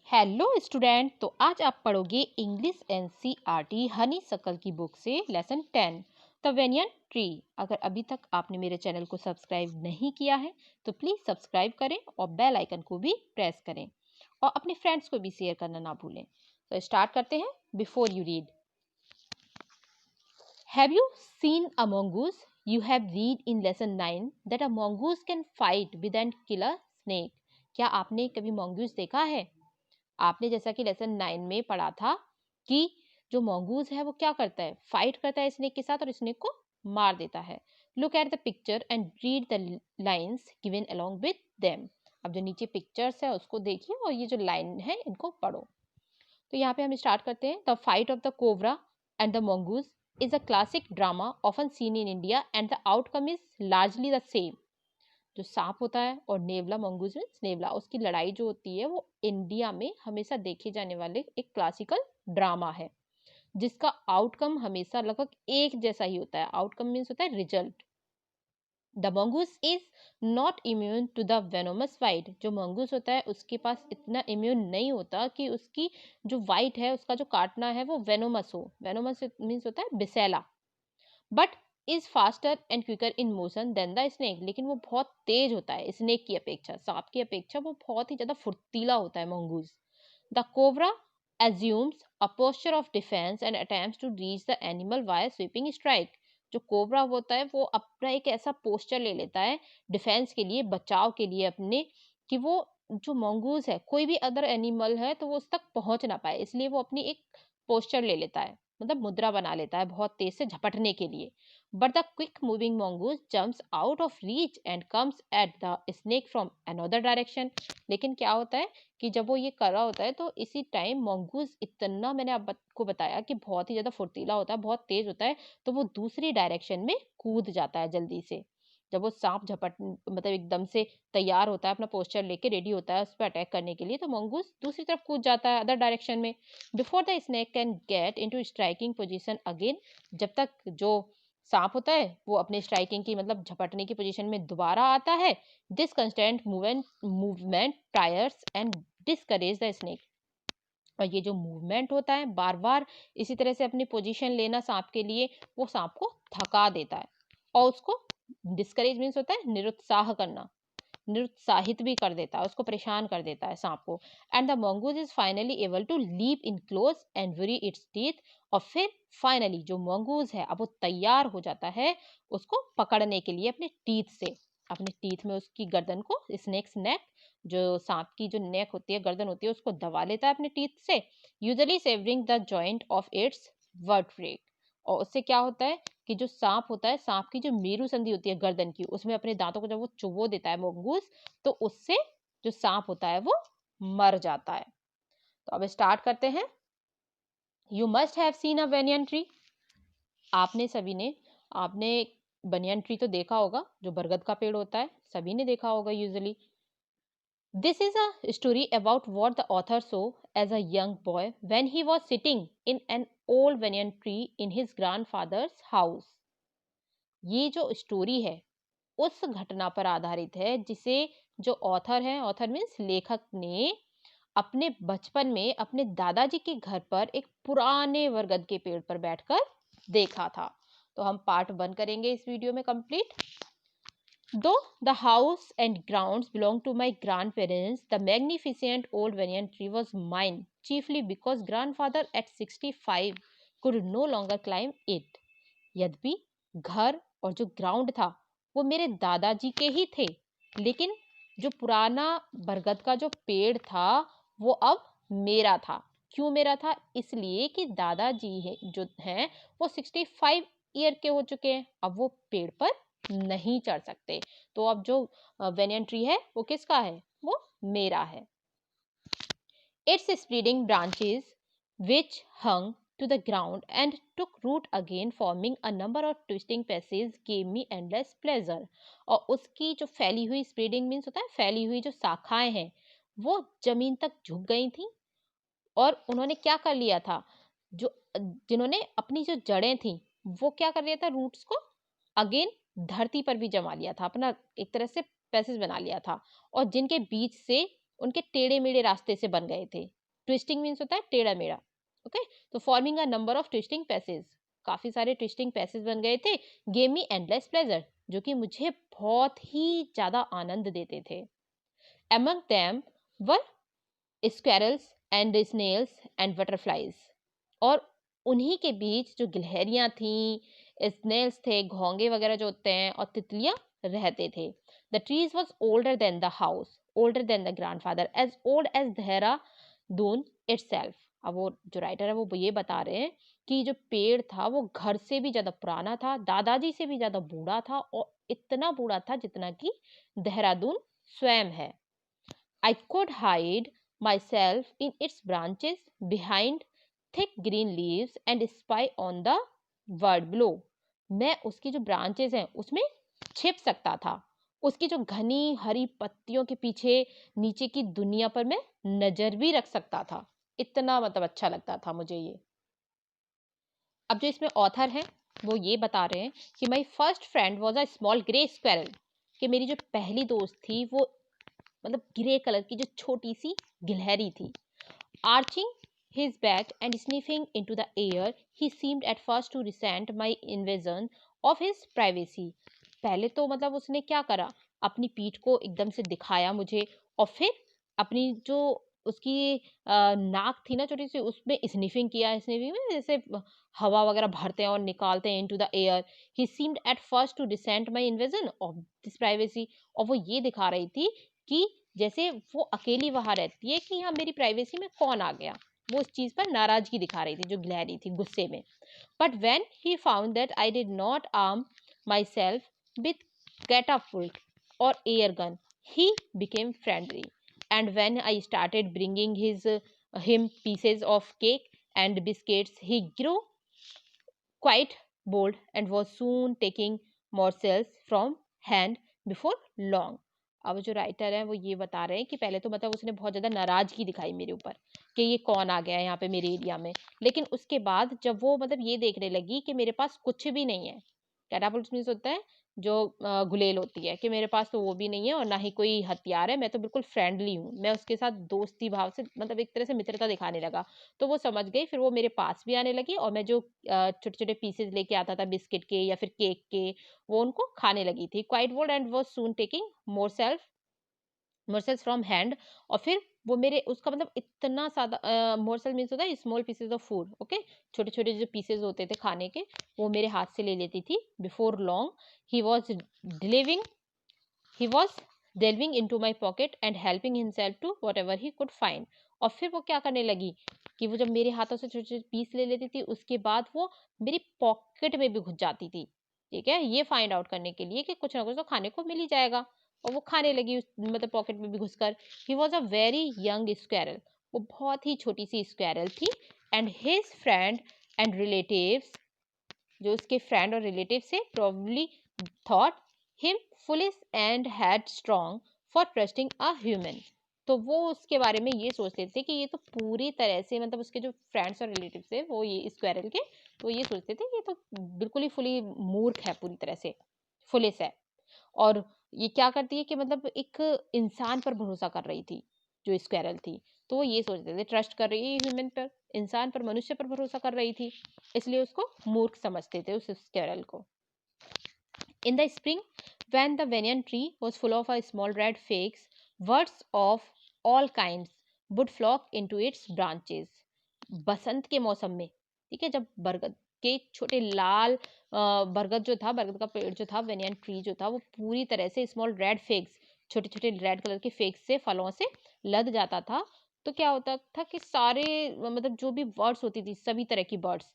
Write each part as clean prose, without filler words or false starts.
Hello student. तो आज आप पढ़ोगे इंग्लिश एनसीईआरटी हनी सकल की बुक से लेसन 10 द वेनियन ट्री। अगर अभी तक आपने मेरे चैनल को सब्सक्राइब नहीं किया है तो प्लीज सब्सक्राइब करें और बेल आइकन को भी प्रेस करें और अपने फ्रेंड्स को भी शेयर करना ना भूलें। तो स्टार्ट करते हैं। Before you read, have you seen a mongoose? You have read in lesson 9 that a mongoose can fight with and kill a snake. क्या आपने कभी mongoose देखा है? आपने जैसा कि लेसन 9 में पढ़ा था कि जो mongoose है वो क्या करता है, फाइट करता है स्नेक के साथ और स्नेक को मार देता है। Look at the picture and read the lines given along with them. अब जो नीचे पिक्चर्स है उसको देखिए और ये जो लाइन है इनको पढ़ो। तो यहाँ पे हम स्टार्ट करते हैं। The fight of the cobra and the mongoose is a classic drama often seen in India and the outcome is largely the same. जो सांप होता है और नेवला, मंगूज मीन्स नेवला, उसकी लड़ाई जो होती है वो इंडिया में हमेशा देखे जाने वाले एक क्लासिकल ड्रामा है जिसका आउटकम हमेशा लगभग एक जैसा ही होता है। आउटकम मीन्स होता है result. The mongoose is not immune to the venomous bite. जो मंगूस होता है उसके पास इतना इम्यून नहीं होता कि उसकी जो वाइट है उसका जो काटना है वो वेनोमस हो। वेनोमस मीन्स होता है बिसेला। But is faster and quicker in motion than the snake. लेकिन वो बहुत तेज होता है स्नेक की अपेक्षा, सांप की अपेक्षा वो बहुत ही ज्यादा फुर्तीला होता है mongoose. The cobra assumes a posture of defense and attempts to reach the animal via sweeping strike. जो कोबरा होता है वो अपना एक ऐसा पोस्चर ले लेता है डिफेंस के लिए, बचाव के लिए अपने, कि वो जो मंगूज है कोई भी अदर एनिमल है तो वो उस तक पहुंच ना पाए, इसलिए वो अपनी एक पोस्चर ले लेता है, मतलब मुद्रा बना लेता है बहुत तेज से झपटने के लिए। But the quick moving mongoose jumps out of reach and comes at the snake from another direction. लेकिन क्या होता है कि जब वो ये कर रहा होता है तो इसी टाइम mongoose इतना, मैंने आपको बताया कि बहुत ही ज्यादा फुर्तीला होता है, बहुत तेज होता है, तो वो दूसरी डायरेक्शन में कूद जाता है जल्दी से। जब वो सांप झपट मतलब एकदम से तैयार होता है, अपना पोस्चर लेके रेडी होता है उस पर अटैक करने के लिए, तो mongoose दूसरी तरफ कूद जाता है अदर डायरेक्शन में। Before the snake can get into striking position again. जब तक जो सांप होता है वो अपने स्ट्राइकिंग की मतलब झपटने की पोजीशन में दोबारा आता है, this constant movement tires and discourage the snake. और ये जो मूवमेंट होता है बार बार इसी तरह से अपनी पोजीशन लेना सांप के लिए, वो सांप को थका देता है और उसको डिस्करेज मीन्स होता है निरुत्साह करना, निरुत्साहित भी कर देता है, उसको परेशान कर देता है सांप को। And the mongoose is finally able to leap in close and bury its teeth. और फिर फाइनली जो mongoose है अब वो तैयार हो जाता है उसको पकड़ने के लिए अपने टीथ से, अपने टीथ में उसकी गर्दन को, स्नेक्स नेक, जो सांप की जो नेक होती है, गर्दन होती है, उसको दबा लेता है अपने टीथ से, usually severing the joint of its vertebrae. और उससे क्या होता है कि जो सांप होता है, सांप की जो मेरु संधि होती है गर्दन की, उसमें अपने दांतों को जब वो चुबो देता है mongoose, तो उससे जो सांप होता है वो मर जाता है। तो अब स्टार्ट करते हैं। You must have seen a banyan tree. आपने सभी ने, आपने बनियन ट्री तो देखा होगा, जो बरगद का पेड़ होता है, सभी ने देखा होगा usually. This is a story about what the author saw as a young boy when he was sitting in an old banyan tree in his grandfather's house. ये जो स्टोरी है उस घटना पर आधारित है जिसे जो ऑथर है, ऑथर मीन्स लेखक ने अपने बचपन में अपने दादाजी के घर पर एक पुराने बरगद के पेड़ पर बैठकर देखा था। तो हम पार्ट 1 करेंगे इस वीडियो में complete. Though the house and grounds belonged to my grandparents, the magnificent old banyan tree was mine, chiefly because grandfather at 65 could no longer climb it. यद्यपि घर और जो ग्राउंड था वो मेरे दादाजी के ही थे, लेकिन जो पुराना बरगद का जो पेड़ था वो अब मेरा था। क्यों मेरा था? इसलिए कि दादाजी है जो हैं वो 65 ईयर के हो चुके हैं, अब वो पेड़ पर नहीं चढ़ सकते, तो अब जो banyan ट्री है वो किसका है? वो मेरा है। Its spreading branches which hung to the ground and took root again forming a number of twisting passages gave me endless pleasure. और उसकी जो फैली हुई, स्प्रेडिंग मीन्स होता है फैली हुई जो शाखाएं हैं, वो जमीन तक झुक गई थी और उन्होंने क्या कर लिया था, जो जिन्होंने अपनी जो जड़ें थी वो क्या कर लिया था, रूट्स को अगेन धरती पर भी जमा लिया था, अपना एक तरह से पैसेज बना लिया था, और जिनके बीच से उनके टेढ़े मेढ़े रास्ते से बन गए थे, ट्विस्टिंग मीन्स होता है टेढ़ा मेढ़ा, ओके। तो forming a number of twisting passage, काफी सारे ट्विस्टिंग पैसेज बन गए थे। गेव मी एंडलेस प्लेजर, जो कि मुझे बहुत ही ज्यादा आनंद देते थे। Among them were squirrels and snails and butterflies, और उन्हीं के बीच जो गिलहरियां थी, स्नेल्स थे, घोंगे वगैरह जो होते हैं, और तितलियां रहते थे। The trees was older than the house, older than the grandfather, as old as Dehradun itself। अब वो जो राइटर है वो ये बता रहे हैं कि जो पेड़ था वो घर से भी ज्यादा पुराना था, दादाजी से भी ज्यादा बूढ़ा था, और इतना बूढ़ा था जितना कि देहरादून स्वयं है। I could hide myself in its branches behind thick green leaves and spy on the world below। मैं उसकी जो ब्रांचेस हैं उसमें छिप सकता था, उसकी जो घनी हरी पत्तियों के पीछे नीचे की दुनिया पर मैं नजर भी रख सकता था। इतना मतलब अच्छा लगता था मुझे ये। अब जो इसमें ऑथर है वो ये बता रहे हैं कि my first friend was a small grey squirrel, कि मेरी जो पहली दोस्त थी वो मतलब ग्रे कलर की जो छोटी सी गिलहरी थी। Arching his back and sniffing into the air, he seemed at first to resent my invasion of his privacy। पहले तो मतलब उसने क्या करा, अपनी पीठ को एकदम से दिखाया मुझे, और फिर अपनी जो उसकी नाक थी ना छोटी सी, उसमें स्निफिंग किया। स्निफिंग में जैसे हवा वगैरह भरते हैं और निकालते हैं into the air. He seemed at first to resent my invasion of this privacy, और वो ये दिखा रही थी कि जैसे वो अकेली वहां रहती है कि यहाँ मेरी प्राइवेसी में कौन आ गया। वो उस चीज पर नाराजगी दिखा रही थी, जो गिलहरी थी गुस्से में। But when he found that I did not arm my self with catapult or air gun, he became friendly, and when I started bringing him pieces of cake and biscuits, he grew quite bold and was soon taking morsels from hand before long। अब जो writer है वो ये बता रहे हैं कि पहले तो मतलब उसने बहुत ज्यादा नाराजगी दिखाई मेरे ऊपर कि ये कौन आ गया है यहाँ पे मेरे एरिया में, लेकिन उसके बाद जब वो मतलब ये देखने लगी कि मेरे पास कुछ भी नहीं है, कैटापुल्ट मीन्स होता है जो गुलेल होती है, कि मेरे पास तो वो भी नहीं है और ना ही कोई हथियार है, मैं तो बिल्कुल फ्रेंडली हूँ, मैं उसके साथ दोस्ती भाव से मतलब एक तरह से मित्रता दिखाने लगा। तो वो समझ गई, फिर वो मेरे पास भी आने लगी, और मैं जो छोटे छोटे पीसेज लेके आता था बिस्किट के या फिर केक के, वो उनको खाने लगी थी। Quite bold and was soon taking morsels from hand, और फिर वो मेरे उसका मतलब इतना सादा, मोरसेल मीन्स होता है small pieces of food, okay, छोटे छोटे जो पीसेज होते थे खाने के, वो मेरे हाथ से ले लेती थी। Before long he was delving he was delving into my pocket and helping himself to whatever he could find। और फिर वो क्या करने लगी कि वो जब मेरे हाथों से छोटे छोटे पीस ले लेती थी, उसके बाद वो मेरी पॉकेट में भी घुस जाती थी, ठीक है, ये फाइंड आउट करने के लिए कि कुछ ना कुछ तो खाने को मिल ही जाएगा। और वो खाने लगी मतलब पॉकेट में भी घुसकर। He was a very young squirrel, वो बहुत ही छोटी सी स्क्वेरल थी। And his friend and relatives, जो उसके फ्रेंड और रिलेटिव से probably thought him foolish and headstrong for trusting a human. तो वो उसके बारे में ये सोचते थे कि ये तो पूरी तरह से मतलब उसके जो फ्रेंड्स और रिलेटिव थे वो ये स्क्वेरल के, तो ये सोचते थे कि ये तो बिल्कुल ही फुली मूर्ख है, पूरी तरह से फुलिश है। और ये क्या करती है कि मतलब एक इंसान पर भरोसा कर रही थी जो स्क्वेरल थी, तो वो ये सोचते थे ट्रस्ट कर रही है ह्यूमन पर, इंसान पर, मनुष्य पर भरोसा कर रही थी, इसलिए उसको मूर्ख समझते थे उस स्क्वेरल को। In the spring, when the banyan tree was full of small red figs, birds of all kinds would flock into its branches। बसंत के मौसम में, ठीक है, जब बरगद के छोटे लाल बरगद जो था, बरगद का पेड़ जो था, बेनियन ट्री जो था, वो पूरी तरह से स्मॉल रेड फिग्स, छोटे छोटे रेड कलर के फिग्स से, फलों से लद जाता था। तो क्या होता था कि सारे मतलब जो भी बर्ड्स होती थी, सभी तरह की बर्ड्स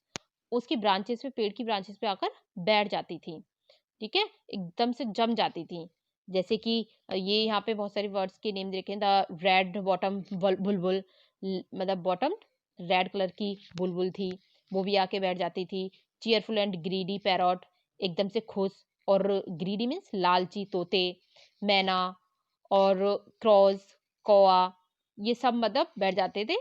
उसकी ब्रांचेस पे, पेड़ की ब्रांचेस पे आकर बैठ जाती थी, ठीक है, एकदम से जम जाती थी। जैसे कि ये यहाँ पे बहुत सारी वर्ड्स के नेम देखे, द रेड बॉटम बुलबुल, मतलब बॉटम रेड कलर की बुलबुल थी, वो भी आके बैठ जाती थी। चीयरफुल एंड ग्रीडी पैरॉट, एकदम से खुश, और ग्रीडी मीन्स लालची तोते, मैना और क्रॉज कौआ, ये सब मतलब बैठ जाते थे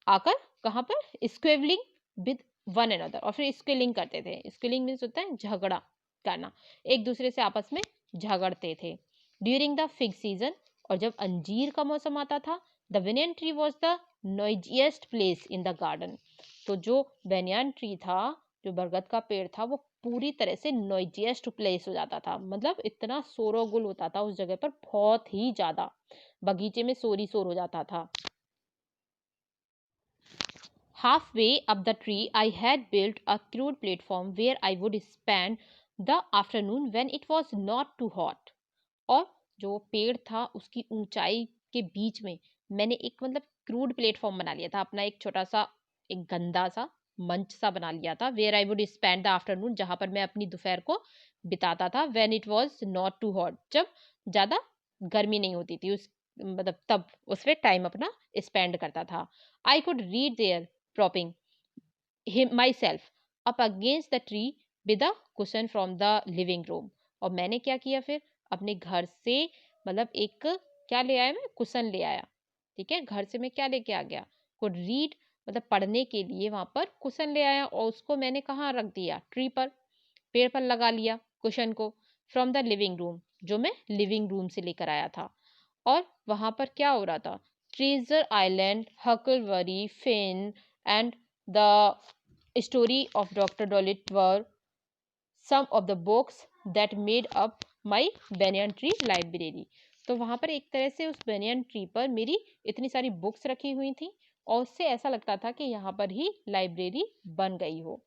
आकर कहाँ पर, स्क्वेवलिंग विद वन अनदर, और फिर स्क्वेलिंग करते थे। स्क्वेलिंग मीन्स होता है झगड़ा करना, एक दूसरे से आपस में झगड़ते थे। ड्यूरिंग द फिग सीजन, और जब अंजीर का मौसम आता था, the banyan tree was the noisiest place in the garden. तो जो बेनियान ट्री था, जो बरगद का पेड़ था, वो पूरी तरह से नॉइजिएस्ट प्लेस हो जाता था, मतलब इतना शोरगुल होता था उस जगह पर, बहुत ही ज्यादा, बगीचे में शोर ही शोर हो जाता था। Halfway up the tree, I had built a crude platform where I would spend the afternoon when it was not too hot. और जो पेड़ था उसकी ऊंचाई के बीच में मैंने एक मतलब क्रूड प्लेटफॉर्म बना लिया था अपना, एक छोटा सा, एक गंदा सा मंच सा बना लिया था, where I would spend the afternoon, जहां पर मैं अपनी दोपहर को बिताता था, when it was not too hot, जब ज्यादा गर्मी नहीं होती थी उस, मतलब तब उस पे टाइम अपना स्पेंड करता था। I could read there propping myself up against the tree with a cushion from the living room। और मैंने क्या किया फिर, अपने घर से मतलब एक क्या ले आया, मैं कुशन ले आया, ठीक है, घर से मैं क्या लेके आ गया, कुड रीड मतलब पढ़ने के लिए वहां पर कुशन ले आया, और उसको मैंने कहाँ रख दिया, ट्री पर, पेड़ पर लगा लिया कुशन को, फ्रॉम द लिविंग रूम, जो मैं लिविंग रूम से लेकर आया था। और वहां पर क्या हो रहा था, Treasure Island, Huckleberry Finn and the story of Doctor Dolittle were some of the books that made up my banyan tree library. तो वहां पर एक तरह से उस बेनियन ट्री पर मेरी इतनी सारी बुक्स रखी हुई थी, और उससे ऐसा लगता था कि यहाँ पर ही लाइब्रेरी बन गई हो।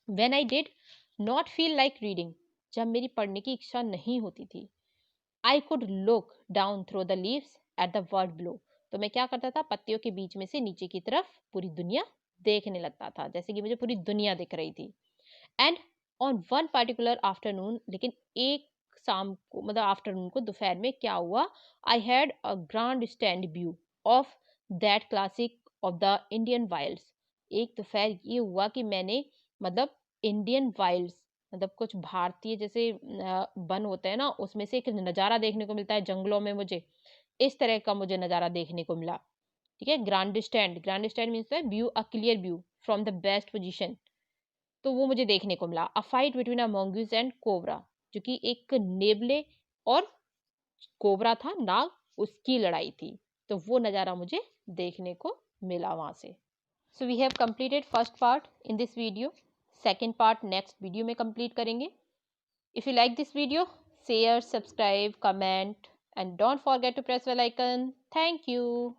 When I did not feel like reading, जब मेरी पढ़ने की इच्छा नहीं होती थी, I could look down through the leaves at the world below, तो मैं क्या करता था, पत्तियों के बीच में से नीचे की तरफ पूरी दुनिया देखने लगता था, जैसे कि मुझे पूरी दुनिया दिख रही थी। And on one particular afternoon, लेकिन एक शाम को, मतलब आफ्टरनून को, दोपहर में क्या हुआ, I had a grand stand view of that classic of the Indian Wilde's. एक दोपहर ये हुआ कि मैंने मतलब इंडियन वाइल्ड्स, मतलब कुछ भारतीय जैसे वन होते हैं ना, उसमें से एक नज़ारा देखने को मिलता है जंगलों में, मुझे इस तरह का मुझे नज़ारा देखने को मिला, ठीक है। Grand stand, grand stand means view, a clear view from the best position, तो वो मुझे देखने को मिला। A fight between a mongoose and cobra, जो कि एक नेबले और कोबरा था, नाग, उसकी लड़ाई थी, तो वो नज़ारा मुझे देखने को मिला वहां से। So we have completed first part in this video, second part next video में कंप्लीट करेंगे। If you like this video, share, subscribe, comment and don't forget to press bell icon. Thank you.